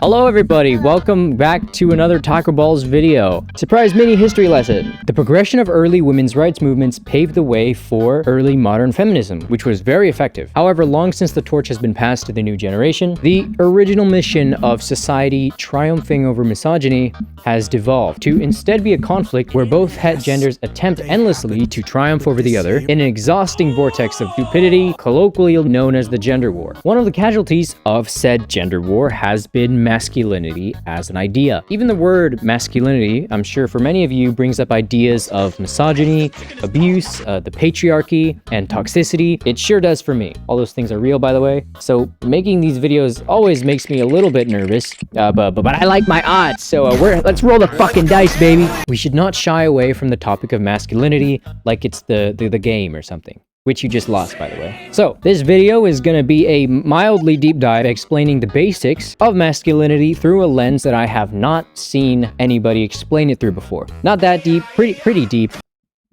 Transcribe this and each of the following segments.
Hello everybody, welcome back to another Tako Bals video. Surprise mini history lesson. The progression of early women's rights movements paved the way for early modern feminism, which was very effective. However, long since the torch has been passed to the new generation, the original mission of society triumphing over misogyny has devolved to instead be a conflict where both het genders attempt endlessly to triumph over the other in an exhausting vortex of stupidity, colloquially known as the gender war. One of the casualties of said gender war has been masculinity as an idea. Even the word masculinity, I'm sure for many of you, brings up ideas of misogyny, abuse, the patriarchy, and toxicity. It sure does for me. All those things are real, by the way. So making these videos always makes me a little bit nervous, but I like my odds, so let's roll the fucking dice, baby. We should not shy away from the topic of masculinity like it's the game or something, which you just lost, by the way. So, this video is gonna be a mildly deep dive explaining the basics of masculinity through a lens that I have not seen anybody explain it through before. Not that deep, pretty deep.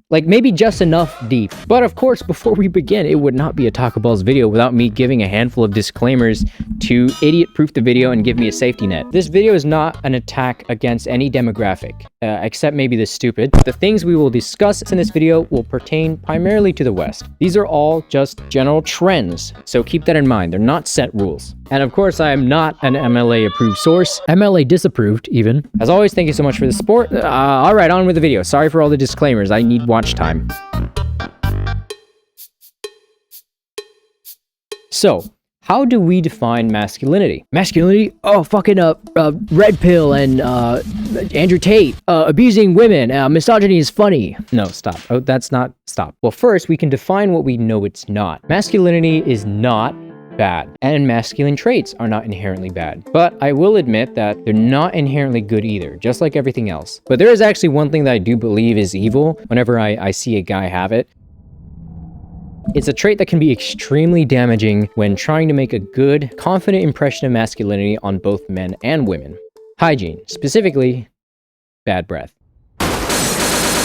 Like, maybe just enough deep. But of course, before we begin, it would not be a Tako Bals video without me giving a handful of disclaimers to idiot-proof the video and give me a safety net. This video is not an attack against any demographic, except maybe the stupid. The things we will discuss in this video will pertain primarily to the West. These are all just general trends, so keep that in mind. They're not set rules. And of course, I am not an MLA-approved source. MLA disapproved, even. As always, thank you so much for the support. Alright, on with the video. Sorry for all the disclaimers. I need watch time. So, how do we define masculinity? Masculinity? Oh, fucking red pill and Andrew Tate, abusing women, misogyny is funny. No, stop. Oh, that's not, stop. Well, first, we can define what we know it's not. Masculinity is not bad, and masculine traits are not inherently bad. But I will admit that they're not inherently good either, just like everything else. But there is actually one thing that I do believe is evil whenever I see a guy have it. It's a trait that can be extremely damaging when trying to make a good, confident impression of masculinity on both men and women. Hygiene, specifically, bad breath.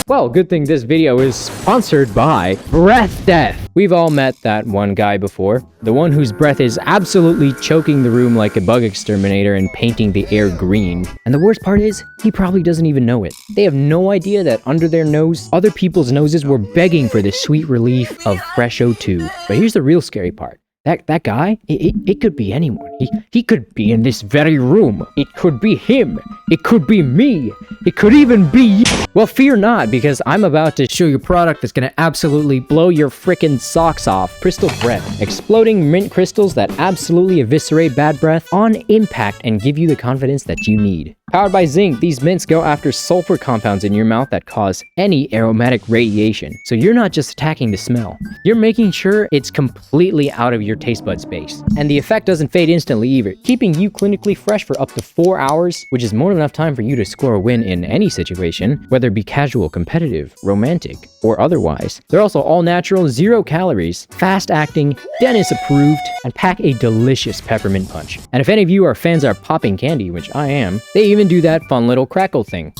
Well, good thing this video is sponsored by Breath Death. We've all met that one guy before. The one whose breath is absolutely choking the room like a bug exterminator and painting the air green. And the worst part is, he probably doesn't even know it. They have no idea that under their nose, other people's noses were begging for the sweet relief of fresh O2. But here's the real scary part. That guy, it could be anyone. He could be in this very room. It could be him. It could be me. It could even be you. Well, fear not, because I'm about to show you a product that's gonna absolutely blow your frickin' socks off. Crystal Breath. Exploding mint crystals that absolutely eviscerate bad breath on impact and give you the confidence that you need. Powered by zinc, these mints go after sulfur compounds in your mouth that cause any aromatic radiation. So you're not just attacking the smell. You're making sure it's completely out of your taste bud space. And the effect doesn't fade instantly either, keeping you clinically fresh for up to 4 hours, which is more than enough time for you to score a win in any situation, whether it be casual, competitive, romantic, or otherwise. They're also all natural, 0 calories, fast acting, dentist approved, and pack a delicious peppermint punch. And if any of you are fans of popping candy, which I am, they even do that fun little crackle thing.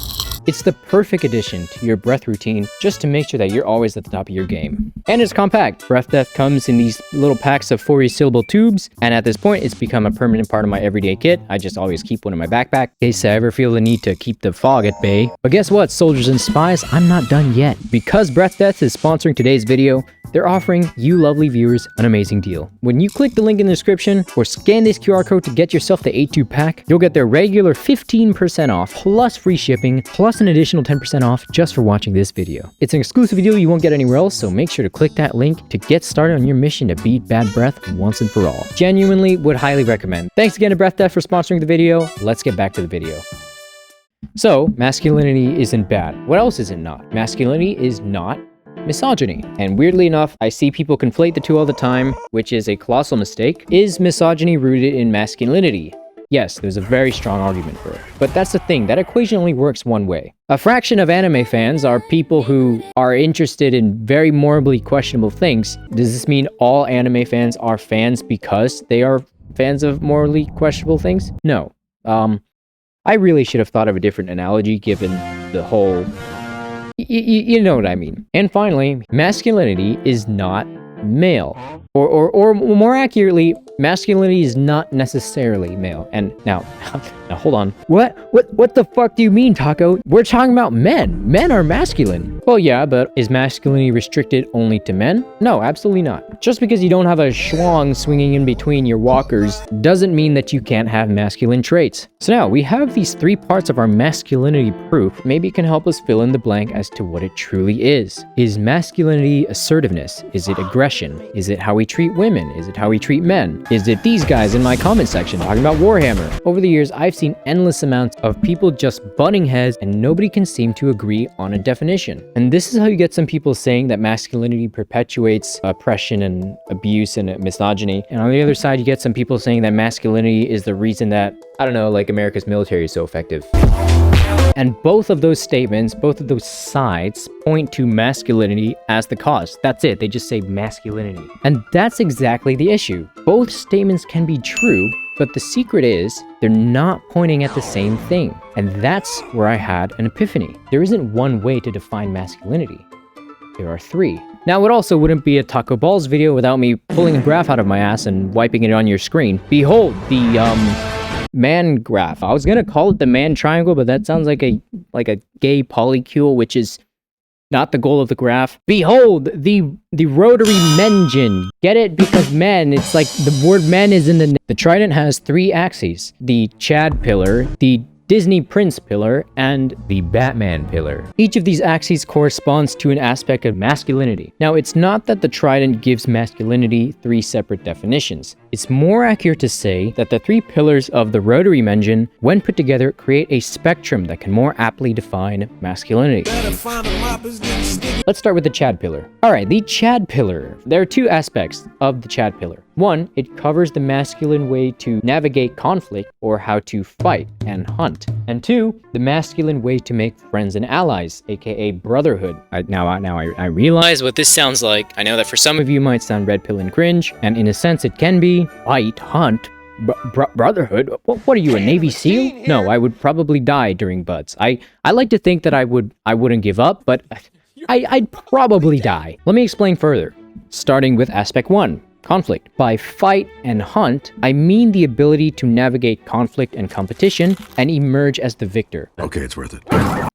It's the perfect addition to your breath routine just to make sure that you're always at the top of your game. And it's compact. Breath Death comes in these little packs of 40-syllable tubes, and at this point, it's become a permanent part of my everyday kit. I just always keep one in my backpack in case I ever feel the need to keep the fog at bay. But guess what, soldiers and spies? I'm not done yet. Because Breath Death is sponsoring today's video, they're offering you lovely viewers an amazing deal. When you click the link in the description or scan this QR code to get yourself the 8-tube pack, you'll get their regular 15% off plus free shipping plus an additional 10% off just for watching this video. It's an exclusive deal you won't get anywhere else, so make sure to click that link to get started on your mission to beat bad breath once and for all. Genuinely would highly recommend. Thanks again to Breath Death for sponsoring the video. Let's get back to the video. So, masculinity isn't bad. What else is it not? Masculinity is not misogyny. And weirdly enough, I see people conflate the two all the time, which is a colossal mistake. Is misogyny rooted in masculinity? Yes, there's a very strong argument for it. But that's the thing, that equation only works one way. A fraction of anime fans are people who are interested in very morally questionable things. Does this mean all anime fans are fans because they are fans of morally questionable things? No. I really should have thought of a different analogy given the whole... You know what I mean. And finally, masculinity is not male. Or more accurately, masculinity is not necessarily male. And now hold on. What the fuck do you mean, Tako? We're talking about men. Men are masculine. Well, yeah, but is masculinity restricted only to men? No, absolutely not. Just because you don't have a schlong swinging in between your walkers doesn't mean that you can't have masculine traits. So now we have these 3 parts of our masculinity proof. Maybe it can help us fill in the blank as to what it truly is. Is masculinity assertiveness? Is it aggression? Is it how we treat women? Is it how we treat men? Is it these guys in my comment section talking about Warhammer? Over the years, I've seen endless amounts of people just butting heads and nobody can seem to agree on a definition. And this is how you get some people saying that masculinity perpetuates oppression and abuse and misogyny. And on the other side, you get some people saying that masculinity is the reason that, I don't know, like America's military is so effective. And both of those statements, both of those sides point to masculinity as the cause. That's it. They just say masculinity. And that's exactly the issue. Both statements can be true, but the secret is they're not pointing at the same thing. And that's where I had an epiphany. There isn't one way to define masculinity. There are 3. Now, it also wouldn't be a Tako Bals video without me pulling a graph out of my ass and wiping it on your screen. Behold, the, man graph. I was gonna call it the man triangle, but that sounds like a gay polycule, which is not the goal of the graph. Behold, the rotary mengen. Get it? Because men, it's like the word men is in the... The trident has 3 axes. The Chad pillar, the Disney Prince pillar, and the Batman pillar. Each of these axes corresponds to an aspect of masculinity. Now, it's not that the trident gives masculinity 3 separate definitions. It's more accurate to say that the 3 pillars of the rotary mengen, when put together, create a spectrum that can more aptly define masculinity. Let's start with the Chad pillar. Alright, the Chad pillar. There are 2 aspects of the Chad pillar. 1, it covers the masculine way to navigate conflict or how to fight and hunt. And 2, the masculine way to make friends and allies, aka brotherhood. I realize what this sounds like. I know that for some of you it might sound red pill and cringe, and in a sense it can be. Fight, hunt, brotherhood? What are you, a Navy SEAL? No, I would probably die during buds. I like to think that I wouldn't give up, but I'd probably die. Let me explain further. Starting with aspect 1. Conflict. By fight and hunt, I mean the ability to navigate conflict and competition and emerge as the victor. Okay, it's worth it.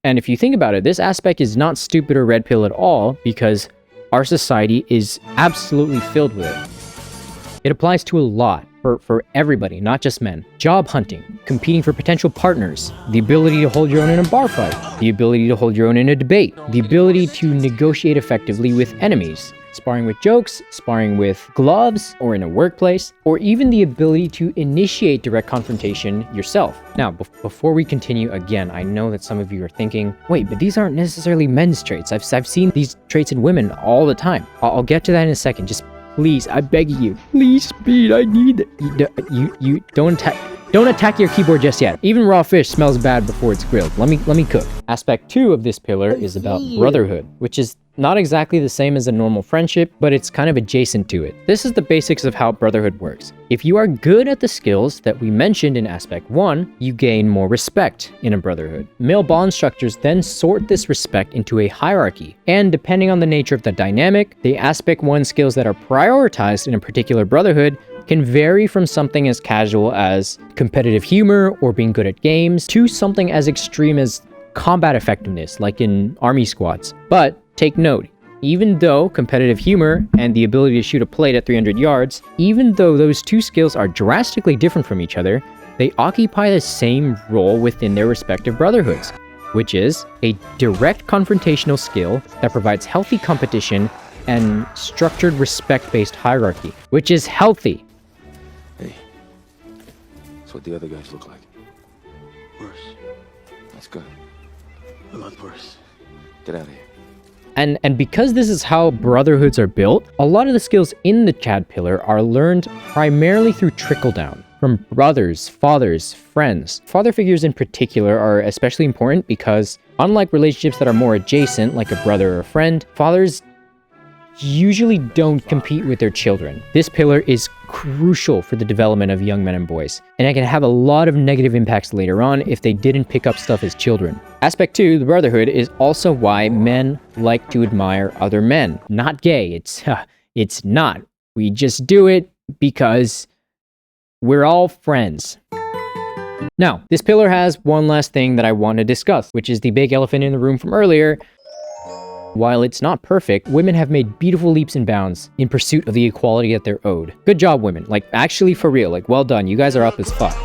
And if you think about it, this aspect is not stupid or red pill at all because our society is absolutely filled with it. It applies to a lot for everybody, not just men. Job hunting, competing for potential partners, the ability to hold your own in a bar fight, the ability to hold your own in a debate, the ability to negotiate effectively with enemies, sparring with jokes, sparring with gloves, or in a workplace, or even the ability to initiate direct confrontation yourself. Now, before we continue, again, I know that some of you are thinking, wait, but these aren't necessarily men's traits. I've seen these traits in women all the time. I'll get to that in a second. Just please, I beg you. Please, Speed, I need it. You don't attack your keyboard just yet. Even raw fish smells bad before it's grilled. Let me cook. Aspect 2 of this pillar is about brotherhood, which is not exactly the same as a normal friendship, but it's kind of adjacent to it. This is the basics of how brotherhood works. If you are good at the skills that we mentioned in aspect 1, you gain more respect in a brotherhood. Male bond structures then sort this respect into a hierarchy, and depending on the nature of the dynamic, the aspect 1 skills that are prioritized in a particular brotherhood can vary from something as casual as competitive humor or being good at games to something as extreme as combat effectiveness, like in army squads. But take note, even though competitive humor and the ability to shoot a plate at 300 yards, even though those 2 skills are drastically different from each other, they occupy the same role within their respective brotherhoods, which is a direct confrontational skill that provides healthy competition and structured respect-based hierarchy, which is healthy. Hey, that's what the other guys look like. Worse. That's good. A lot worse. Get out of here. And because this is how brotherhoods are built, a lot of the skills in the Chad pillar are learned primarily through trickle-down, from brothers, fathers, friends. Father figures in particular are especially important because, unlike relationships that are more adjacent, like a brother or a friend, fathers usually don't compete with their children. This pillar is crucial for the development of young men and boys, and it can have a lot of negative impacts later on if they didn't pick up stuff as children. Aspect 2, the brotherhood, is also why men like to admire other men. Not gay, it's not. We just do it because We're all friends. Now, this pillar has one last thing that I want to discuss, which is the big elephant in the room from earlier. While it's not perfect, women have made beautiful leaps and bounds in pursuit of the equality that they're owed. Good job, women. Like, actually, for real. Like, well done. You guys are up as fuck.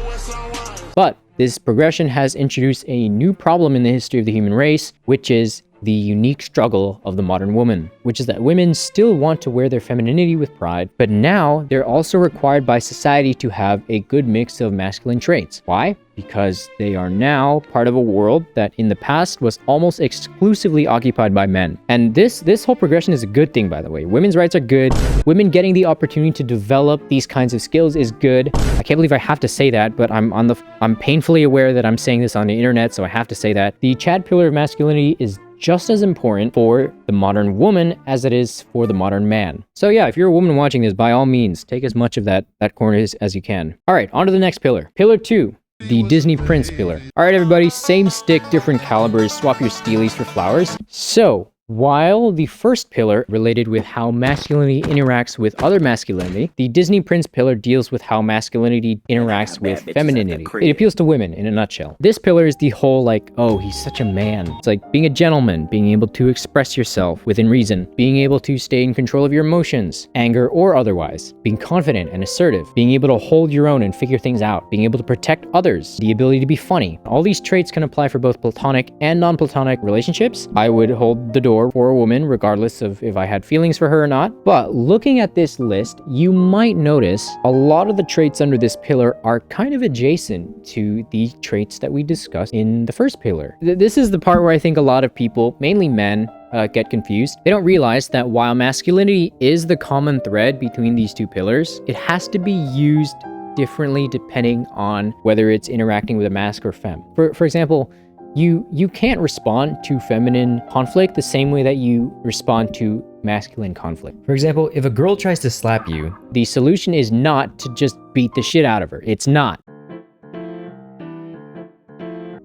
But this progression has introduced a new problem in the history of the human race, which is the unique struggle of the modern woman, which is that women still want to wear their femininity with pride, but now they're also required by society to have a good mix of masculine traits. Why? Because they are now part of a world that in the past was almost exclusively occupied by men. And this whole progression is a good thing, by the way. Women's rights are good. Women getting the opportunity to develop these kinds of skills is good. I can't believe I have to say that, but I'm painfully aware that I'm saying this on the internet, so I have to say that. The Chad pillar of masculinity is just as important for the modern woman as it is for the modern man. So yeah, if you're a woman watching this, by all means, take as much of that corner as you can. All right, on to the next pillar. Pillar 2. The Disney Prince pillar. All right, everybody, same stick, different calibers. Swap your steelies for flowers. So, while the first pillar related with how masculinity interacts with other masculinity, the Disney Prince pillar deals with how masculinity interacts with femininity. It appeals to women in a nutshell. This pillar is the whole like, oh, he's such a man. It's like being a gentleman, being able to express yourself within reason, being able to stay in control of your emotions, anger or otherwise, being confident and assertive, being able to hold your own and figure things out, being able to protect others, the ability to be funny. All these traits can apply for both platonic and non-platonic relationships. I would hold the door for a woman regardless of if I had feelings for her or not. But looking at this list, you might notice a lot of the traits under this pillar are kind of adjacent to the traits that we discussed in the first pillar. This is the part where I think a lot of people, mainly men, get confused. They don't realize that while masculinity is the common thread between these two pillars, it has to be used differently depending on whether it's interacting with a masc or femme. For example, you can't respond to feminine conflict the same way that you respond to masculine conflict. For example, if a girl tries to slap you, the solution is not to just beat the shit out of her. It's not.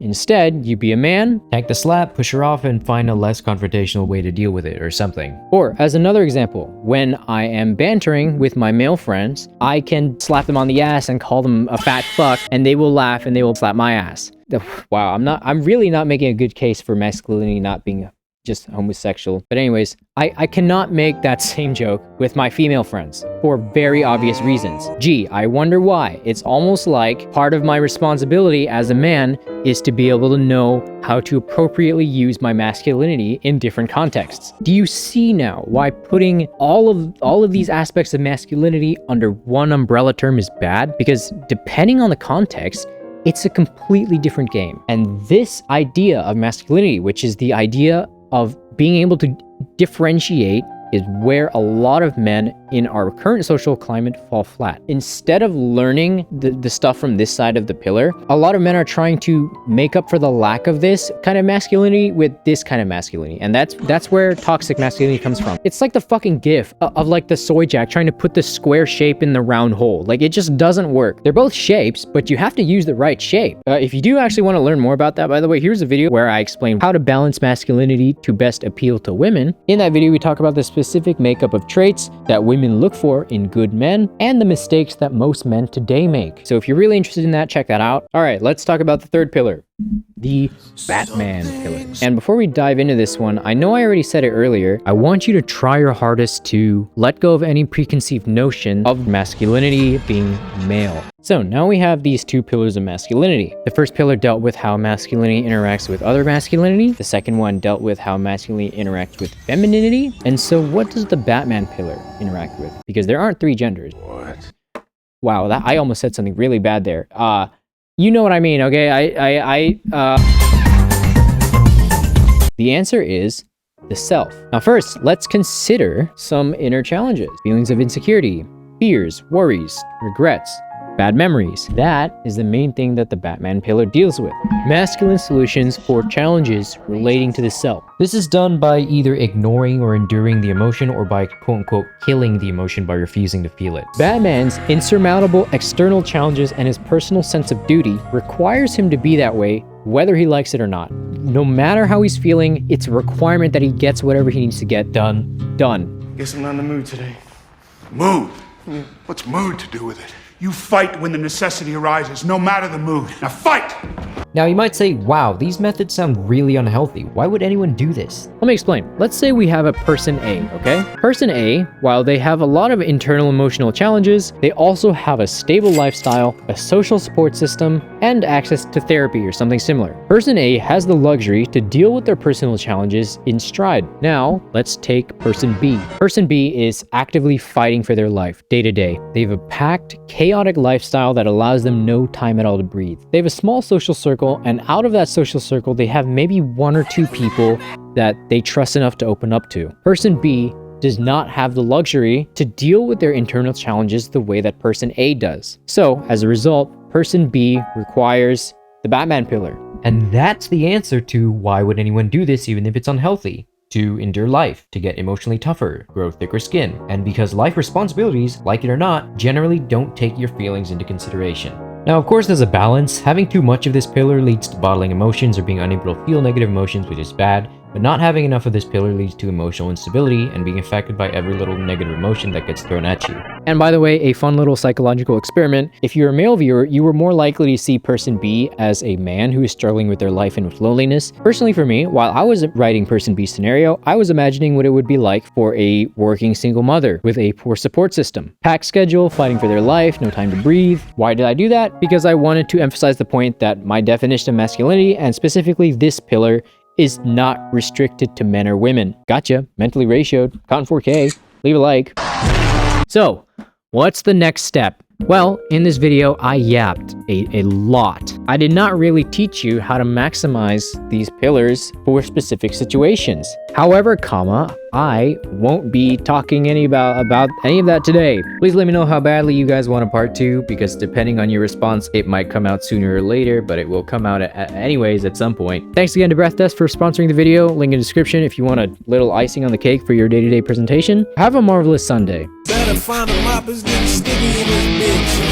Instead, you be a man, tank the slap, push her off, and find a less confrontational way to deal with it or something. Or, as another example, when I am bantering with my male friends, I can slap them on the ass and call them a fat fuck, and they will laugh and they will slap my ass. Wow, I'm really not making a good case for masculinity not being just homosexual. But anyways, I cannot make that same joke with my female friends for very obvious reasons. Gee, I wonder why. It's almost like part of my responsibility as a man is to be able to know how to appropriately use my masculinity in different contexts. Do you see now why putting all of these aspects of masculinity under one umbrella term is bad? Because depending on the context, it's a completely different game. And this idea of masculinity, which is the idea of being able to differentiate, is where a lot of men in our current social climate fall flat. Instead of learning the stuff from this side of the pillar, a lot of men are trying to make up for the lack of this kind of masculinity with this kind of masculinity. And that's where toxic masculinity comes from. It's like the fucking gif of like the soy jack trying to put the square shape in the round hole. Like, it just doesn't work. They're both shapes, but you have to use the right shape. If you do actually want to learn more about that, by the way, here's a video where I explain how to balance masculinity to best appeal to women. In that video, we talk about the specific makeup of traits that women look for in good men and the mistakes that most men today make. So if you're really interested in that, check that out. All right, let's talk about the third pillar, the Batman pillar. And before we dive into this one, I know I already said it earlier, I want you to try your hardest to let go of any preconceived notion of masculinity being male. So now we have these two pillars of masculinity. The first pillar dealt with how masculinity interacts with other masculinity. The second one dealt with how masculinity interacts with femininity. And so what does the Batman pillar interact with? Because there aren't three genders. What? Wow, I almost said something really bad there. You know what I mean, okay? The answer is the self. Now first, let's consider some inner challenges. Feelings of insecurity, fears, worries, regrets, bad memories. That is the main thing that the Batman pillar deals with. Masculine solutions for challenges relating to the self. This is done by either ignoring or enduring the emotion or by quote-unquote killing the emotion by refusing to feel it. Batman's insurmountable external challenges and his personal sense of duty requires him to be that way whether he likes it or not. No matter how he's feeling, it's a requirement that he gets whatever he needs to get done. Guess I'm not in the mood today. Mood? What's mood to do with it? You fight when the necessity arises, no matter the mood. Now fight! Now you might say, wow, these methods sound really unhealthy. Why would anyone do this? Let me explain. Let's say we have a person A, okay? Person A, while they have a lot of internal emotional challenges, they also have a stable lifestyle, a social support system, and access to therapy or something similar. Person A has the luxury to deal with their personal challenges in stride. Now, let's take person B. Person B is actively fighting for their life day to day. They have a packed, chaotic lifestyle that allows them no time at all to breathe. They have a small social circle, and out of that social circle, they have maybe 1 or 2 people that they trust enough to open up to. Person B does not have the luxury to deal with their internal challenges the way that person A does. So, as a result, person B requires the Batman pillar. And that's the answer to why would anyone do this even if it's unhealthy. To endure life, to get emotionally tougher, grow thicker skin, and because life responsibilities, like it or not, generally don't take your feelings into consideration. Now, of course, there's a balance. Having too much of this pillar leads to bottling emotions or being unable to feel negative emotions, which is bad, but not having enough of this pillar leads to emotional instability and being affected by every little negative emotion that gets thrown at you. And by the way, a fun little psychological experiment. If you're a male viewer, you were more likely to see person B as a man who is struggling with their life and with loneliness. Personally for me, while I was writing person B's scenario, I was imagining what it would be like for a working single mother with a poor support system. Packed schedule, fighting for their life, no time to breathe. Why did I do that? Because I wanted to emphasize the point that my definition of masculinity, and specifically this pillar, is not restricted to men or women. Gotcha. Mentally ratioed. Caught in 4K. Leave a like. So, what's the next step? Well, in this video, I yapped a lot. I did not really teach you how to maximize these pillars for specific situations. However, I won't be talking about any of that today. Please let me know how badly you guys want a part 2, because depending on your response, it might come out sooner or later, but it will come out anyways at some point. Thanks again to Breath Test for sponsoring the video. Link in the description if you want a little icing on the cake for your day-to-day presentation. Have a marvelous Sunday. Better find a mop, it's getting sticky in this bitch.